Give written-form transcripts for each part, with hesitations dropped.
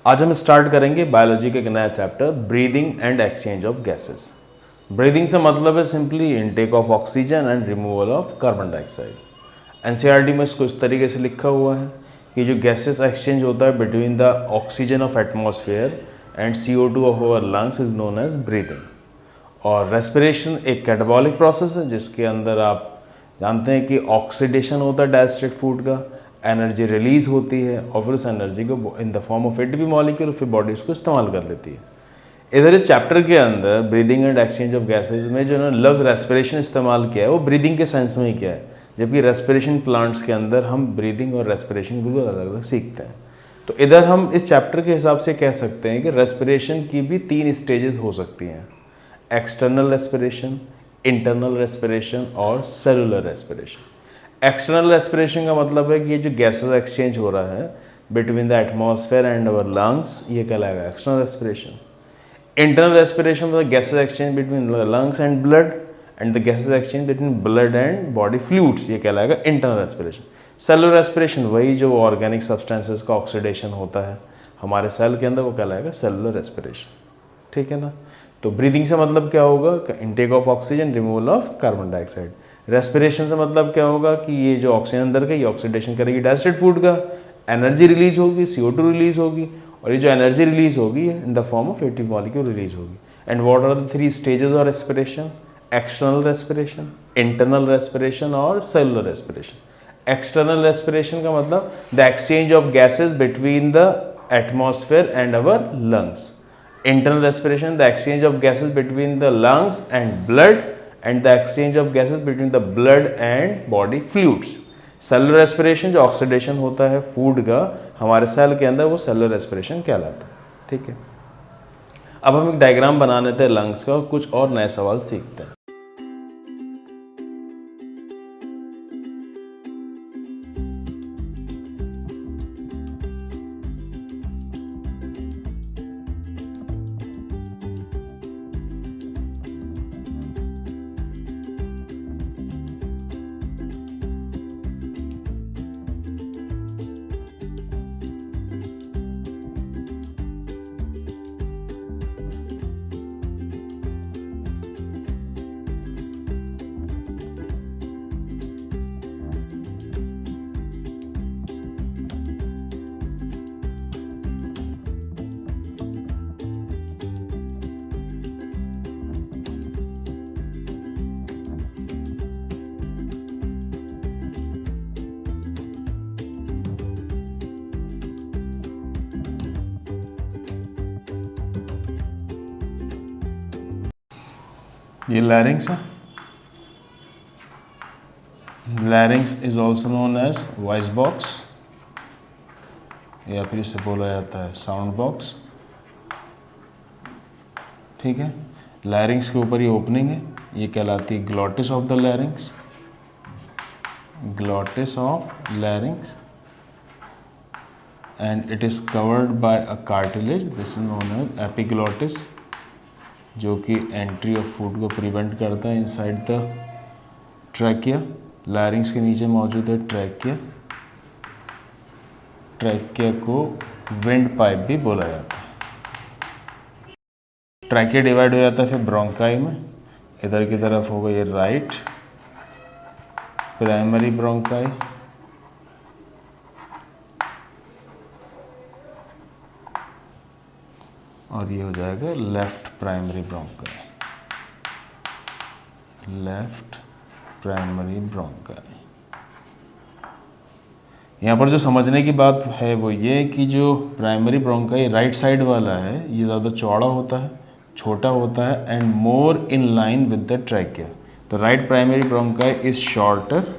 आज हम स्टार्ट करेंगे बायोलॉजी का एक नया chapter, breathing and exchange of gases. Breathing से मतलब है simply intake of oxygen and removal of carbon dioxide. NCERT में इसको इस तरीके से लिखा हुआ है कि जो गैसेस एक्सचेंज होता है between the oxygen of atmosphere and CO2 of our lungs is known as breathing. और रेस्पिरेशन एक कैटाबॉलिक प्रोसेस है जिसके अंदर आप जानते हैं कि ऑक्सीडेशन होता है डाइजेस्टेड फूड का, एनर्जी रिलीज होती है और फिर उस एनर्जी को इन the form of ATP molecule फिर बॉडी उसको इस्तेमाल कर लेती है। इधर इस चैप्टर के अंदर breathing and exchange of gases में जो ना लफ्ज़ रेस्पिरेशन इस्तेमाल किया है वो ब्रीदिंग के सेंस में ही किया है, जबकि रेस्पिरेशन प्लांट्स के अंदर हम ब्रीदिंग और रेस्पिरेशन बिल्कुल अलग अलग सीखते हैं। तो इधर हम इस चैप्टर के हिसाब से कह सकते हैं कि रेस्पिरेशन की भी 3 स्टेजेस हो सकती हैं, एक्सटर्नल रेस्पिरेशन, इंटरनल रेस्पिरेशन और सेलुलर रेस्पिरेशन। एक्सटर्नल रेस्पिरेशन का मतलब है कि ये जो गैसेस एक्सचेंज हो रहा है between the atmosphere and our lungs, ये कहलाएगा एक्सटर्नल रेस्पिरेशन। इंटरनल रेस्पिरेशन मतलब gases exchange between the lungs and blood and the gases exchange between blood and body fluids, ये कहलाएगा इंटरनल रेस्पिरेशन। सेलुलर रेस्पिरेशन वही जो ऑर्गेनिक सब्सटेंसेस का oxidation होता है हमारे सेल के अंदर, वो कहलाएगा सेलुलर रेस्पिरेशन। ठीक है ना। तो ब्रीदिंग से मतलब क्या होगा, intake of oxygen, removal of carbon dioxide. Respiration से मतलब क्या होगा कि ये जो ऑक्सीजन अंदर का ये ऑक्सीडेशन करेगी डाइजेस्टेड फूड का, एनर्जी रिलीज होगी, CO2 रिलीज होगी और ये जो एनर्जी रिलीज होगी in the form of ATP molecule release होगी। And what are the 3 stages of respiration? External respiration, internal respiration और सेलुलर रेस्पिरेशन। एक्सटर्नल रेस्पिरेशन का मतलब the exchange of gases between the atmosphere and our lungs. Internal respiration, the exchange of gases between the lungs and blood, and the exchange of gases between the blood and body fluids. Cellular respiration जो oxidation होता है food का हमारे cell के अंदर, वो cellular respiration कहलाता है। ठीक है। अब हम एक डायग्राम बना लेते हैं लंग्स का और कुछ और नए सवाल सीखते हैं। ये लैरिंग्स है। Larynx is also known as voice box या फिर इसे बोला जाता है साउंड बॉक्स। ठीक है। लैरिंग्स के ऊपर ये ओपनिंग है, ये कहलाती है glottis of the larynx. Glottis of larynx and it is covered by a cartilage, this is known as epiglottis, जो कि एंट्री ऑफ फूड को प्रिवेंट करता है इनसाइड द ट्रैकिया। लैरिंग्स के नीचे मौजूद है ट्रैकिया। ट्रैकिया को विंड पाइप भी बोला जाता है। ट्रैकिया डिवाइड हो जाता है फिर ब्रोंकाई में। इधर की तरफ होगा ये राइट प्राइमरी ब्रोंकाई, और ये हो जाएगा left primary bronchi. Left primary bronchi. यहाँ पर जो समझने की बात है वो ये कि जो प्राइमरी ब्रोंकाई राइट साइड वाला है ये ज़्यादा चौड़ा होता है, छोटा होता है and more in line with the trachea. तो right primary bronchi is shorter,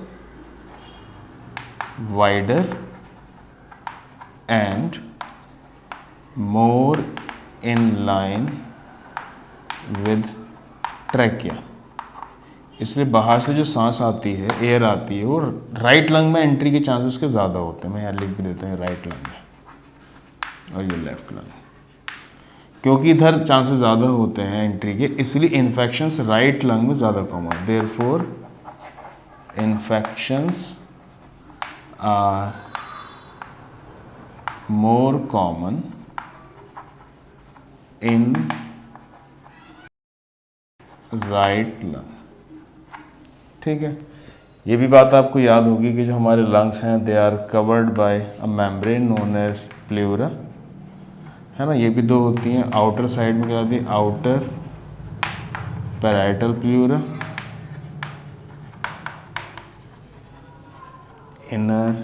wider and more in line with trachea. इसलिए बाहर से जो सांस आती है, एयर आती है, वो राइट लंग में एंट्री के चांसेस के ज़्यादा होते हैं। मैं यहाँ लिख भी देता हूँ राइट लंग में और ये लेफ्ट लंग, क्योंकि इधर चांसेस ज़्यादा होते हैं एंट्री के, इसलिए इन्फेक्शंस राइट लंग में ज़्यादा common. Therefore infections are more common in right lung. ठीक है, ये भी बात आपको याद होगी कि जो हमारे लंग्स हैं they are covered by a membrane known as pleura, है ना। ये भी दो होती हैं, आउटर साइड में कहलाती है outer parietal pleura, inner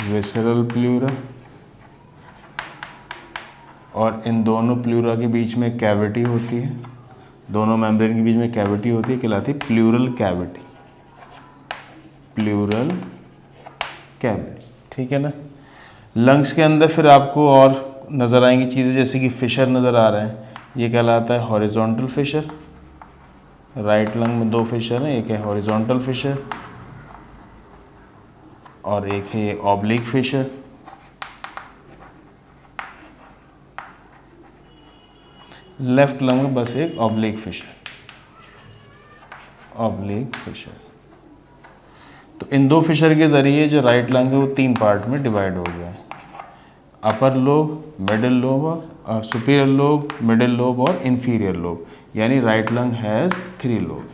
visceral pleura, और इन दोनों प्लूरा के बीच में कैविटी होती है, दोनों मेम्ब्रेन के बीच में कैविटी होती है, कहलाती है प्लूरल कैविटी, प्लूरल कैविटी। ठीक है ना। लंग्स के अंदर फिर आपको और नज़र आएंगी चीज़ें, जैसे कि फिशर नज़र आ रहे हैं, ये कहलाता है हॉरिजॉन्टल फिशर। राइट लंग में दो फिशर हैं, एक है हॉरिजॉन्टल फिशर और एक है ये ऑब्लिक फिशर। लेफ्ट लंग में बस एक ऑब्लिक फिशर, ऑब्लिक फिशर। तो इन दो फिशर के ज़रिए जो राइट लंग है वो तीन पार्ट में डिवाइड हो गया है, अपर लोब, मिडिल लोब और सुपीरियर लोब, मिडिल लोब और इंफीरियर लोब, यानी राइट लंग हैज़ 3 लोब।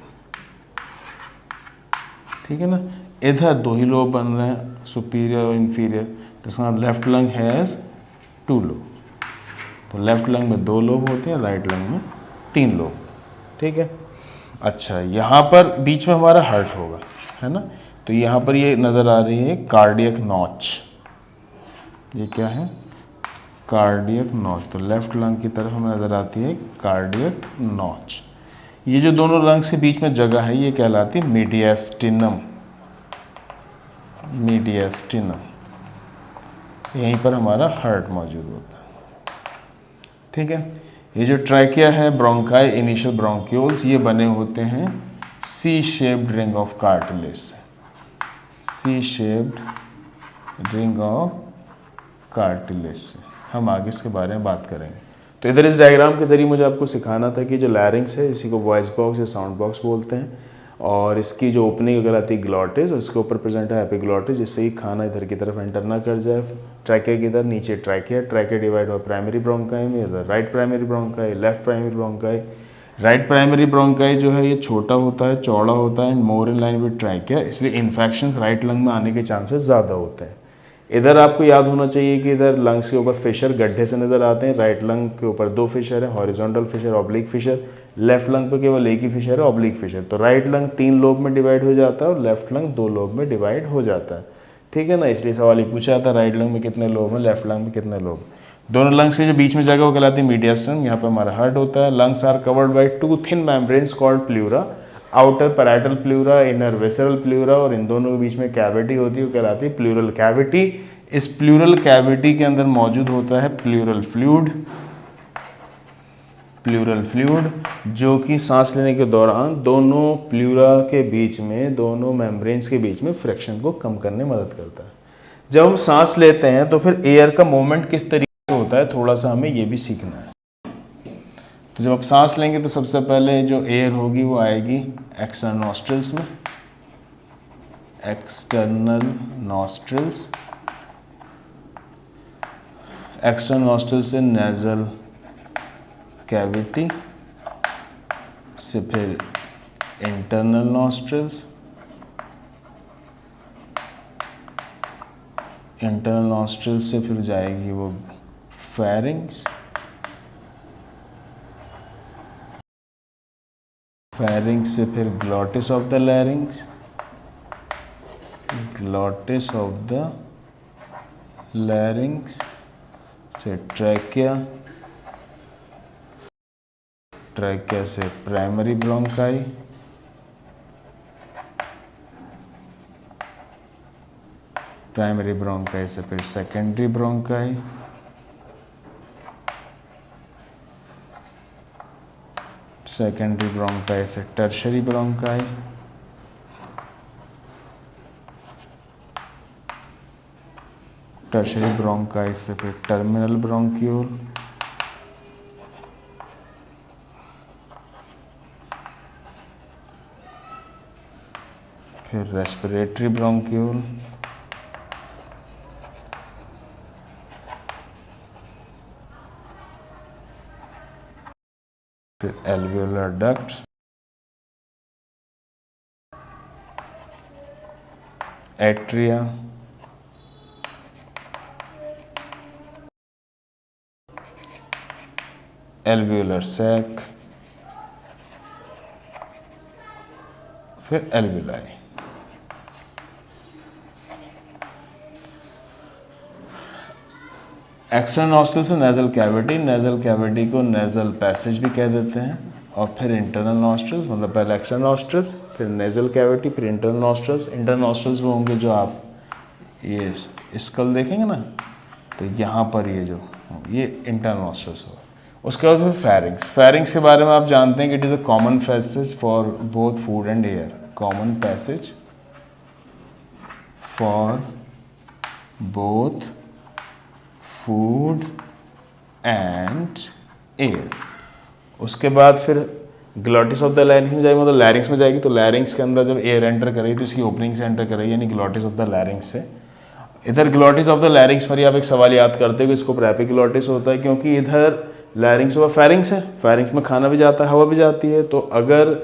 ठीक है ना। इधर दो ही लोब बन रहे हैं, सुपीरियर और इंफीरियर, तो इसका लेफ्ट लंग हैज़ 2 लोब। तो लेफ्ट लंग में 2 लोब होते हैं, राइट लंग में 3 लोब। ठीक है। अच्छा, यहाँ पर बीच में हमारा हार्ट होगा, है ना। तो यहाँ पर ये नज़र आ रही है कार्डियक नॉच, ये क्या है, कार्डियक नॉच। तो लेफ्ट लंग की तरफ हमें नज़र आती है कार्डियक नॉच। ये जो दोनों लंग्स के बीच में जगह है ये कहलाती है मीडियास्टिनम, मीडियास्टिनम। यहीं पर हमारा हार्ट मौजूद होता है। ठीक है। ये जो ट्रैकिया है, ब्रोंकाई, इनिशियल ब्रोंक्यूल्स, ये बने होते हैं C shaped ring of cartilage से, C shaped ring of cartilage से। हम आगे इसके बारे में बात करेंगे। तो इधर इस डायग्राम के ज़रिए मुझे आपको सिखाना था कि जो लैरिंग्स है, इसी को वॉइस बॉक्स या साउंड बॉक्स बोलते हैं, और इसकी जो ओपनिंग अगर आती है ग्लॉटिस, उसके ऊपर प्रेजेंट है एपिग्लॉटिस, जिससे ही खाना इधर की तरफ एंटर ना कर जाए। ट्रैकिया की इधर नीचे ट्रैकिया, ट्रैकिया डिवाइड हुआ प्राइमरी ब्रोंकाई में, इधर right primary bronchi, left primary bronchi. Right primary bronchi जो है ये छोटा होता है, चौड़ा होता है, मोर इन लाइन विद ट्रैकिया, इसलिए इन्फेक्शंस राइट लंग में आने के चांसेस ज़्यादा होते हैं। इधर आपको याद होना चाहिए कि इधर लंग्स के ऊपर फिशर गड्ढे से नज़र आते हैं, राइट लंग के ऊपर 2 फिशर है, horizontal fissure, oblique fissure. Left lung पे केवल एक ही फिशर है, ऑब्लिक फिशर। तो राइट लंग 3 लोब में डिवाइड हो जाता है और लेफ्ट लंग 2 लोब में डिवाइड हो जाता है। ठीक है ना। इसलिए सवाल ये पूछा जाता है राइट लंग में कितने लोब हैं, लेफ्ट लंग में कितने लोब। दोनों लंग्स के जो बीच में जगह वो कहलाती है मीडियास्टम, यहाँ पर हमारा हार्ट होता है। Lungs are covered by 2 thin membranes called pleura, outer parietal pleura, inner visceral pleura, और इन दोनों के बीच में कैविटी होती है वो कहलाती है प्लूरल कैविटी। इस प्लूरल कैविटी के अंदर मौजूद होता है प्लूरल फ्लूइड, प्लूरल फ्लूइड, जो कि सांस लेने के दौरान दोनों प्लूरा के बीच में, दोनों मेम्ब्रेन्स के बीच में फ्रिक्शन को कम करने में मदद करता है। जब हम सांस लेते हैं तो फिर एयर का मूवमेंट किस तरीके से होता है, थोड़ा सा हमें ये भी सीखना है। तो जब आप सांस लेंगे तो सबसे पहले जो एयर होगी वो आएगी एक्सटर्नल नॉस्ट्रिल्स में, एक्सटर्नल नॉस्ट्रिल्स, एक्सटर्नल नॉस्ट्रिल से नेजल कैविटी, से फिर इंटरनल नॉस्ट्रिल्स, इंटरनल नॉस्ट्रिल से फिर जाएगी वो फेरिंग्स, फेरिंग्स से फिर glottis of the larynx, glottis of the larynx से ट्रैकिया, ट्रैकिया से प्राइमरी ब्रोंकाई, प्राइमरी ब्रोंकाई से फिर सेकेंडरी ब्रोंकाई, सेकेंडरी ब्रोंकाई से टर्शरी ब्रोंकाई, टर्शरी ब्रोंकाई से फिर टर्मिनल ब्रोंक्यूल, फिर रेस्पिरेटरी ब्रोंक्यूल, फिर alveolar ducts, atria, alveolar sac, फिर एल्वियोलाई। एक्सटर्नल नॉस्ट्रल से नेजल कैविटी, नेजल कैविटी को नेजल पैसेज भी कह देते हैं, और फिर इंटरनल नॉस्ट्रल्स, मतलब पहले एक्सटर्नल नॉस्ट्रल्स, फिर नेजल कैविटी, फिर इंटरनल नॉस्ट्रल्स। इंटरनल नॉस्ट्रल्स वो होंगे जो आप ये स्कल देखेंगे ना, तो यहाँ पर ये इंटरनल नॉस्ट्रल्स हो। उसके बाद फिर फेरिंग्स। फेरिंग्स के बारे में आप जानते हैं कि it is a common passage for both food and air, common passage for both food and air. उसके बाद फिर ग्लॉटिस ऑफ द लैरिंग्स में जाएगी, मतलब लैरिंग्स में जाएगी, तो लैरिंग्स के अंदर जब एयर एंटर करेगी तो इसकी ओपनिंग से एंटर करेगी, यानी ग्लॉटिस ऑफ द लैरिंग्स से। इधर ग्लॉटिस ऑफ द लैरिंग्स पर ही आप एक सवाल याद करते हो कि इसको प्रेपिग्लॉटिस होता है, क्योंकि इधर लैरिंग्स हुआ फेरिंग्स है, फेरिंग्स में खाना भी जाता है, हवा भी जाती है, तो अगर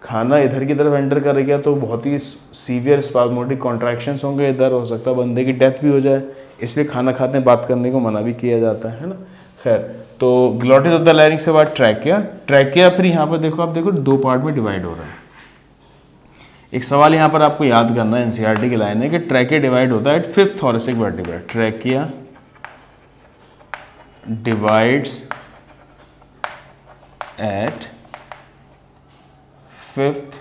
खाना इधर की तरफ एंटर करेगा तो बहुत ही सीवियर स्पाज्मोटिक कॉन्ट्रैक्शंस होंगे, इधर हो सकता है बंदे की डेथ भी हो जाए, इसलिए खाना खाते हैं बात करने को मना भी किया जाता है ना। खैर, तो ग्लॉटिस ऑफ द लैरिंग्स के बाद ट्रैकिया। ट्रैकिया फिर यहाँ पर देखो, आप देखो दो पार्ट में डिवाइड हो रहा है। एक सवाल यहाँ पर आपको याद करना है, एनसीईआरटी की लाइन है कि ट्रैकिया डिवाइड होता है at 5th thoracic vertebra. Trachea divides at 5th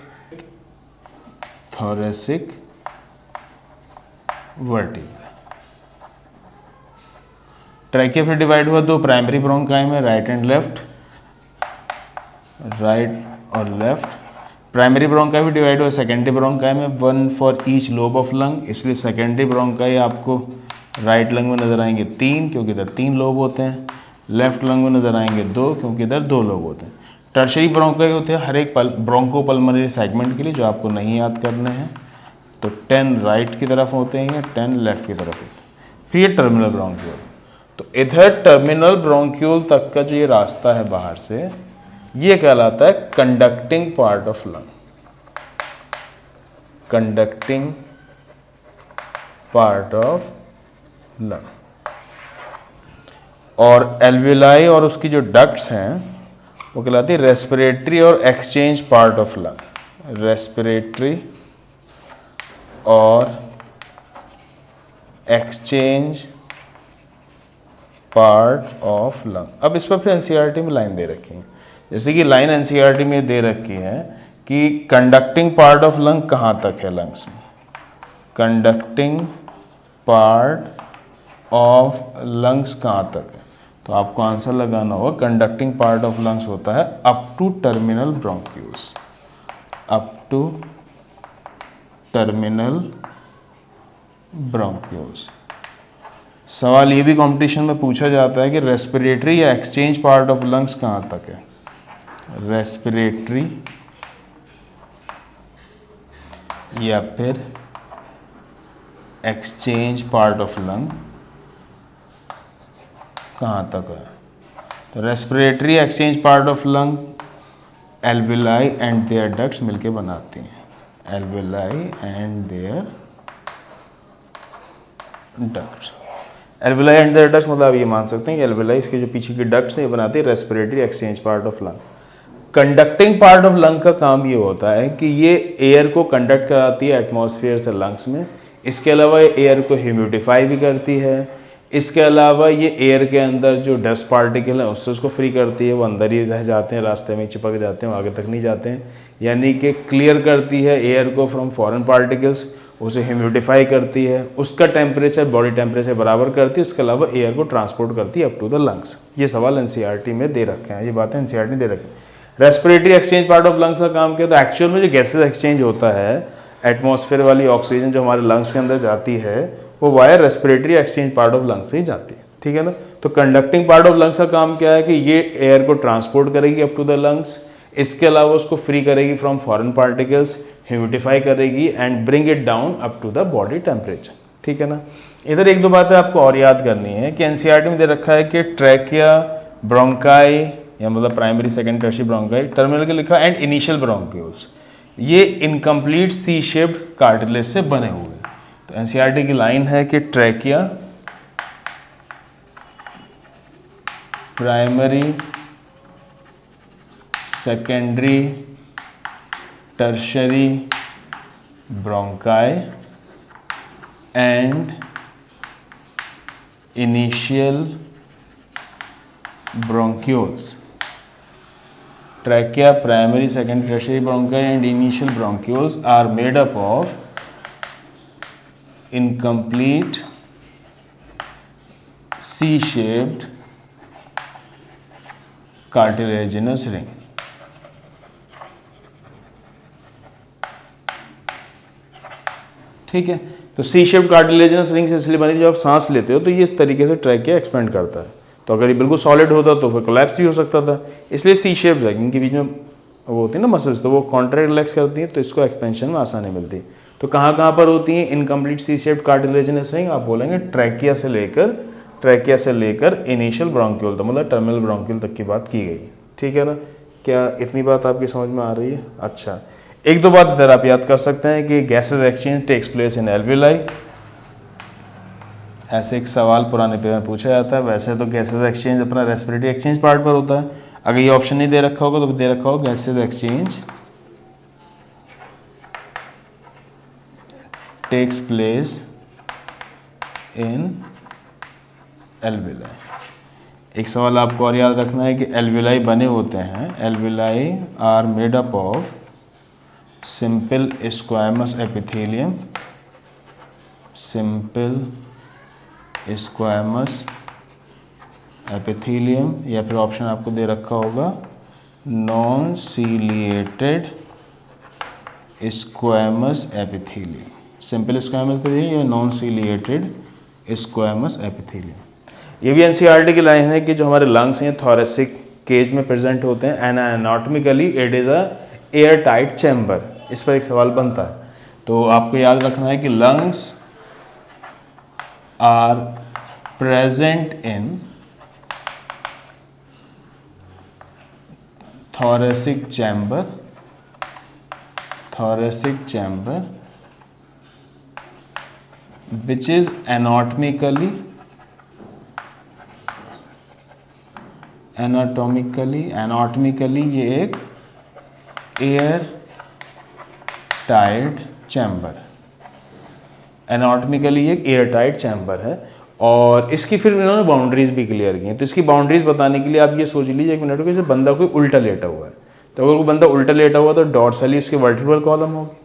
thoracic vertebra. Trachea फिर डिवाइड हुआ दो प्राइमरी ब्रोंकाई में, राइट एंड लेफ्ट, राइट और लेफ्ट। प्राइमरी ब्रोंकाई भी डिवाइड हुआ सेकेंडरी ब्रोंकाई में, one for each lobe of lung, इसलिए सेकेंडरी ब्रोंकाई आपको राइट लंग में नजर आएंगे 3, क्योंकि इधर 3 लोब होते हैं, लेफ्ट लंग में नजर आएंगे 2, क्योंकि इधर 2 लोब होते हैं। टर्शरी ब्रोंकाई होते हैं हर एक ब्रोंकोपल्मोनरी सेगमेंट के लिए, जो आपको नहीं याद करने हैं, तो 10 राइट की तरफ होते हैं या 10 लेफ्ट की तरफ होते हैं। फिर ये टर्मिनल ब्रोंक्यूल, तो इधर टर्मिनल ब्रोंक्यूल तक का जो ये रास्ता है बाहर से, ये कहलाता है conducting part of lung, conducting part of lung. और एल्वियोलाई और उसकी जो डक्ट्स हैं वो कहलाती है रेस्पिरेटरी और exchange part of lung, respiratory और एक्सचेंज पार्ट ऑफ लंग। अब इस पर फिर एनसीईआरटी में लाइन दे रखी है, जैसे कि लाइन एनसीईआरटी में दे रखी है कि कंडक्टिंग पार्ट ऑफ लंग कहाँ तक है लंग्स में, कंडक्टिंग पार्ट ऑफ लंग्स कहाँ तक है, तो आपको आंसर लगाना होगा कंडक्टिंग पार्ट ऑफ लंग्स होता है up to terminal bronchioles, up to terminal bronchioles. सवाल ये भी कंपटीशन में पूछा जाता है कि रेस्पिरेटरी या एक्सचेंज पार्ट ऑफ लंग्स कहाँ तक है, रेस्पिरेटरी या फिर एक्सचेंज पार्ट ऑफ लंग कहाँ तक है। तो respiratory exchange part of lung alveoli and their ducts मिलके बनाती हैं, alveoli and their ducts. Alveoli and their ducts मतलब आप ये मान सकते हैं कि एल्वियोलाई इसके जो पीछे की डक्ट्स है ये बनाती है respiratory exchange part of lung. Conducting part of lung का काम ये होता है कि ये एयर को कंडक्ट कराती है एटमॉस्फेयर से लंग्स में, इसके अलावा ये एयर को ह्यूमिडिफाई भी करती है, इसके अलावा ये एयर के अंदर जो डस्ट पार्टिकल है उससे उसको फ्री करती है, वो अंदर ही रह जाते हैं, रास्ते में चिपक जाते हैं, वो आगे तक नहीं जाते हैं, यानी कि क्लियर करती है एयर को फ्रॉम फॉरेन पार्टिकल्स, उसे ह्यूमिडिफाई करती है, उसका टेम्परेचर बॉडी टेम्परेचर बराबर करती है, उसके अलावा एयर को ट्रांसपोर्ट करती है अप टू द लंग्स। ये सवाल एनसीईआरटी में दे रखे हैं, ये बातें एनसीईआरटी दे रखे हैं। Respiratory exchange part of lungs का काम किया, तो एक्चुअल में जो गैसेज एक्सचेंज होता है, एटमॉस्फेयर वाली ऑक्सीजन जो हमारे लंग्स के अंदर जाती है वो via respiratory exchange part of lungs से ही जाती है, ठीक है ना। तो कंडक्टिंग पार्ट ऑफ लंग्स का काम क्या है कि ये एयर को ट्रांसपोर्ट करेगी अप टू द लंग्स, इसके अलावा उसको फ्री करेगी फ्रॉम फॉरेन पार्टिकल्स, ह्यूमिडिफाई करेगी and bring it down up to the body temperature, ठीक है ना। इधर एक दो बातें आपको और याद करनी है कि एनसीईआरटी में दे रखा है कि ट्रैकिया, ब्रोंकाई, या मतलब primary second tertiary bronchi, terminal के लिखा एंड इनिशियल ब्रोंक्यूल्स, ये इनकम्प्लीट सी शेप्ड कार्टिलेज से बने हुए। तो एनसीईआरटी की लाइन है कि trachea primary secondary tertiary bronchi and initial bronchioles. Trachea, primary, secondary, tertiary bronchi and initial bronchioles are made up of incomplete C-shaped cartilaginous ring. ठीक है, तो सी शेप्ड कार्टिलेजिनस रिंग से इसलिए बनी, जब आप सांस लेते हो तो ये इस तरीके से ट्रैकिया एक्सपेंड करता है। तो अगर ये बिल्कुल सॉलिड होता तो फिर कोलैप्स भी हो सकता था, इसलिए सी शेप्ड है, इनके बीच में वो होती है ना मसल्स, तो वो कॉन्ट्रैक्ट रिलैक्स करती हैं, तो इसको एक्सपेंशन में आसानी मिलती है। तो कहाँ कहाँ पर होती हैं incomplete C shaped cartilaginous ring? आप बोलेंगे ट्रैकिया से लेकर इनिशियल ब्रोंक्यूल तक, मतलब टर्मिनल ब्रोंक्यूल तक की बात की गई। ठीक है ना, क्या इतनी बात आपकी समझ में आ रही है? अच्छा, एक दो बात इधर आप याद कर सकते हैं कि gases exchange takes place in alveoli. ऐसे एक सवाल पुराने पेपर में पूछा जाता है। वैसे तो गैसेज एक्सचेंज अपना रेस्पिरेटरी एक्सचेंज पार्ट पर होता है, अगर ये ऑप्शन नहीं दे रखा होगा तो दे रखा होगा gases exchange takes place in alveoli. एक सवाल आपको और याद रखना है कि एल्विलाई बने होते हैं, alveoli are made up of simple squamous epithelium, simple squamous epithelium, या फिर ऑप्शन आपको दे रखा होगा non ciliated squamous epithelium, simple squamous epithelium या नॉन सीलिएटेड स्क्वामस एपिथेलियम। ये भी एनसीईआरटी की लाइन है कि जो हमारे लंग्स हैं थोरेसिक केज में प्रेजेंट होते हैं and anatomically it is a air tight chamber. इस पर एक सवाल बनता है, तो आपको याद रखना है कि lungs are present in thoracic chamber which is anatomically ये एक एयर टाइट चैम्बर, एनाटॉमिकली एक एयर टाइट चैम्बर है। और इसकी फिर इन्होंने बाउंड्रीज भी क्लियर की हैं। तो इसकी बाउंड्रीज बताने के लिए आप ये सोच लीजिए एक मिनट को, जैसे बंदा कोई उल्टा लेटा हुआ है, तो अगर कोई बंदा उल्टा लेटा हुआ तो डॉर्सली उसकी वर्टिब्रल कॉलम होगी,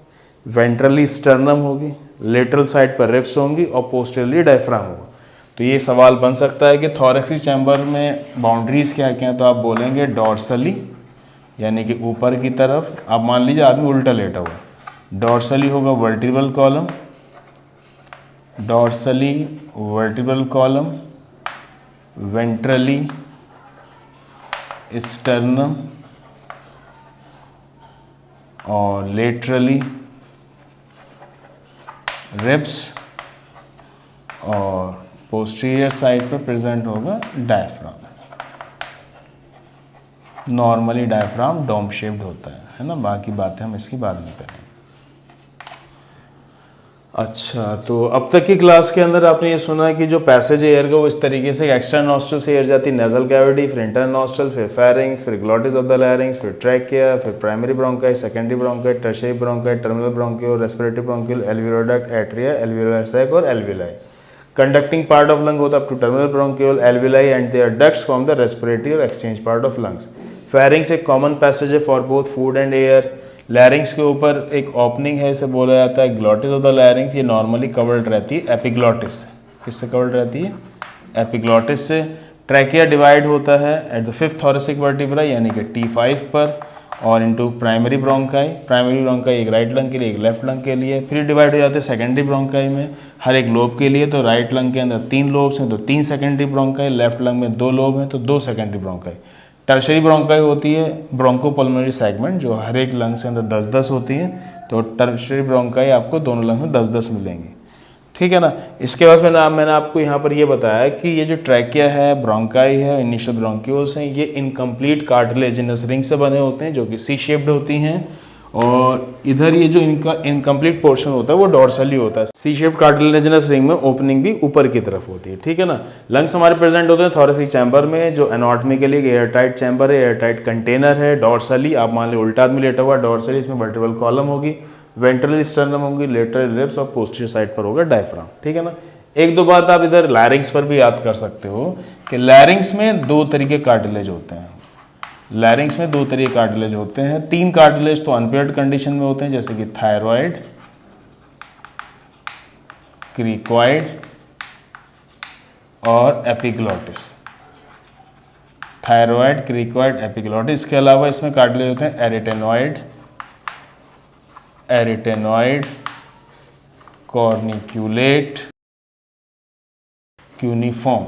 वेंट्रली स्टर्नम होगी, लेटरल साइड पर रिब्स होंगी और पोस्टेरली डायफ्राम होगा। तो ये सवाल बन सकता है कि थोरेसिक चैम्बर में बाउंड्रीज क्या क्या हैं, तो आप बोलेंगे डॉर्सली यानी कि ऊपर की तरफ। आप मान लीजिए आदमी उल्टा लेटा हुआ, डॉर्सली होगा vertebral column, dorsally vertebral column, ventrally sternum और लेटरली रिब्स, और पोस्टीरियर साइड पर प्रेजेंट होगा diaphragm. Normally diaphragm dome shaped होता है ना। बाकी बातें हम इसकी बाद में करेंगे। अच्छा, तो अब तक की क्लास के अंदर आपने ये सुना है कि जो पैसेज एयर का वो इस तरीके से एक्सट्रा नॉस्ट्रल से एयर जाती है नेजल कैविटी, फिर इंटरनल नॉस्ट्रल, फिर फेरिंग्स, फिर ग्लॉटिस ऑफ द लैरिंग्स, फिर ट्रैकिया, फिर primary bronchi, secondary bronchi, tertiary bronchi, terminal bronchiole, respiratory bronchiole, alveolar duct, atria, alveolar sac और alveoli. Conducting part of lung होता है up to terminal bronchiole, alveoli and their ducts from the respiratory और exchange part of lungs. Pharynx एक common passage है for both food and air. Larynx के ऊपर एक opening है, इसे बोला जाता है ग्लॉटिस ऑफ द लैरिंग्स। ये नॉर्मली कवर्ड रहती है एपिग्लॉटिस से। किससे कवर्ड रहती है? एपिग्लॉटिस से। ट्रैकिया डिवाइड होता है at the fifth thoracic vertebra यानी कि T5 पर, और into primary bronchi. Primary bronchi एक राइट लंग के लिए, एक लेफ्ट लंग के लिए। फिर डिवाइड हो जाते हैं सेकेंडरी ब्रोंकाई में हर एक लोब के लिए। तो राइट लंग के अंदर 3 लोब्स हैं तो 3 सेकेंडरी ब्रोंकाई, लेफ्ट लंग में 2 लोब हैं तो 2 सेकेंडरी ब्रोंकाई। टर्शियरी ब्रोंकाई होती है ब्रोंकोपल्मोनरी सेगमेंट, जो हर एक लंग से अंदर 10-10 होती है। तो टर्शियरी ब्रोंकाई आपको दोनों लंग में 10-10 मिलेंगी। ठीक है ना। इसके बाद फिर मैंने आपको यहाँ पर ये बताया कि ये जो ट्रैकिया है, ब्रोंकाई है, इनिशियल ब्रोंक्यूल्स हैं, ये इनकम्प्लीट कार्टिलेजिनस रिंग से बने होते हैं जो कि सी शेप्ड होती हैं, और इधर ये जो इनका इनकम्प्लीट पोर्शन होता है वो डॉर्सली होता है। सी शेप्ड कार्टिलेजिनस रिंग में ओपनिंग भी ऊपर की तरफ होती है, ठीक है ना। लंग्स हमारे प्रेजेंट होते हैं थोरेसिक चैम्बर में, जो एनाटॉमी के लिए एयर टाइट चैम्बर है, एयर टाइट कंटेनर है। डॉर्सली आप मान लो उल्टा आदमी लेटा हुआ, डॉर्सली इसमें वर्टिब्रल कॉलम होगी, वेंट्रल स्टर्नम होगी, लेटरल रिब्स, और पोस्टीरियर साइड पर होगा डायफ्राम, ठीक है ना। एक दो बात आप इधर लैरिंग्स पर भी याद कर सकते हो कि लैरिंग्स में दो तरीके कार्टिलेज होते हैं। लैरिंग्स में दो तरीके कार्टिलेज होते हैं। तीन कार्टिलेज तो अनपेयर्ड कंडीशन में होते हैं, जैसे कि थायराइड, क्रिकॉइड और एपिग्लॉटिस। Thyroid, cricoid, epiglottis. के अलावा इसमें कार्टिलेज होते हैं एरिटेनॉइड, कॉर्निक्यूलेट, क्यूनिफॉर्म।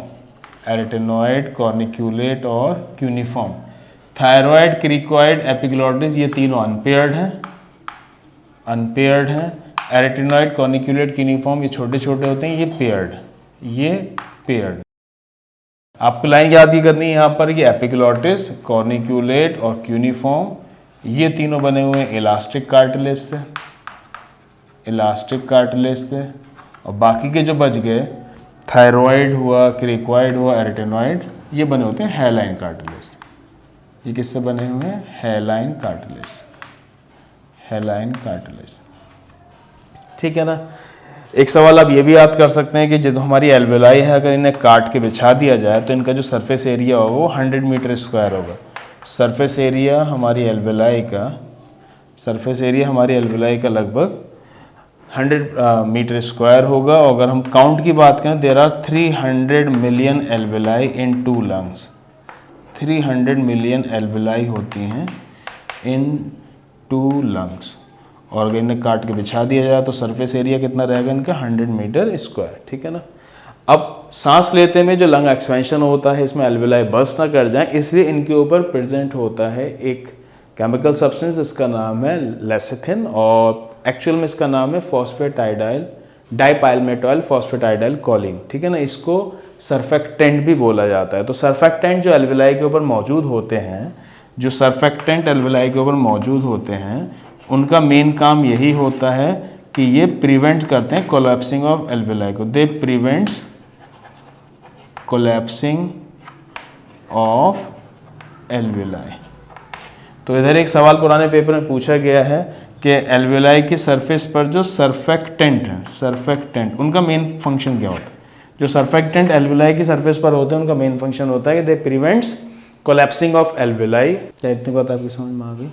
एरिटेनॉइड, कॉर्निक्यूलेट और क्यूनिफॉर्म। थायराइड, क्रिकॉइड, एपिग्लॉटिस ये तीनों अनपेयर्ड हैं। एरिटेनॉइड, कॉर्निक्यूलेट, क्यूनिफॉर्म ये छोटे छोटे होते हैं, ये पेयर्ड। आपको लाइन याद ही करनी है यहाँ पर कि एपिग्लॉटिस, कॉर्निक्यूलेट और क्यूनिफॉर्म ये तीनों बने हुए हैं इलास्टिक कार्टिलेज से, और बाकी के जो बच गए थायराइड हुआ, क्रिकॉइड हुआ, एरिटेनॉइड, ये बने होते हैं हेलाइन कार्टिलेज। ये किससे बने हुए हैं? हेलाइन कार्टिलेज, ठीक है ना। एक सवाल आप ये भी याद कर सकते हैं कि जब हमारी एल्वेलाई है, अगर इन्हें काट के बिछा दिया जाए तो इनका जो सरफेस एरिया होगा वो 100 मीटर स्क्वायर होगा। सरफेस एरिया हमारी एल्वेलाई का लगभग 100 मीटर स्क्वायर होगा। और अगर हम काउंट की बात करें, there are 300 million alveoli in 2 lungs. 300 million alveoli होती हैं इन 2 लंग्स, और अगर इन्हें काट के बिछा दिया जाए तो सरफेस एरिया कितना रहेगा इनका? 100 मीटर स्क्वायर, ठीक है ना। अब सांस लेते में जो लंग एक्सपेंशन होता है, इसमें एल्वेलाई बस्ट ना कर जाए, इसलिए इनके ऊपर प्रेजेंट होता है एक केमिकल सब्सटेंस, इसका नाम है लेसिथिन, और एक्चुअल में इसका नाम है डाइपाइलमेटॉइल फॉस्फेटाइडाइल कोलिन, ठीक है ना। इसको सर्फेक्टेंट भी बोला जाता है। तो सर्फेक्टेंट जो एल्वेलाई के ऊपर मौजूद होते हैं, उनका मेन काम यही होता है कि ये प्रिवेंट करते हैं कोलैप्सिंग ऑफ एल्वेलाई को। दे प्रिवेंट्स कोलैप्सिंग ऑफ एल्वेलाई। तो इधर एक सवाल पुराने पेपर में पूछा गया है कि एल्वेलाई की सरफेस पर जो सर्फेक्टेंट उनका मेन फंक्शन क्या होता है? जो सर्फेक्टेंट एल्वेलाई की सरफेस पर होते हैं उनका मेन फंक्शन होता है कि दे प्रिवेंट्स कोलैप्सिंग ऑफ एल्वेलाई। क्या इतनी बात आपकी समझ में आ गई?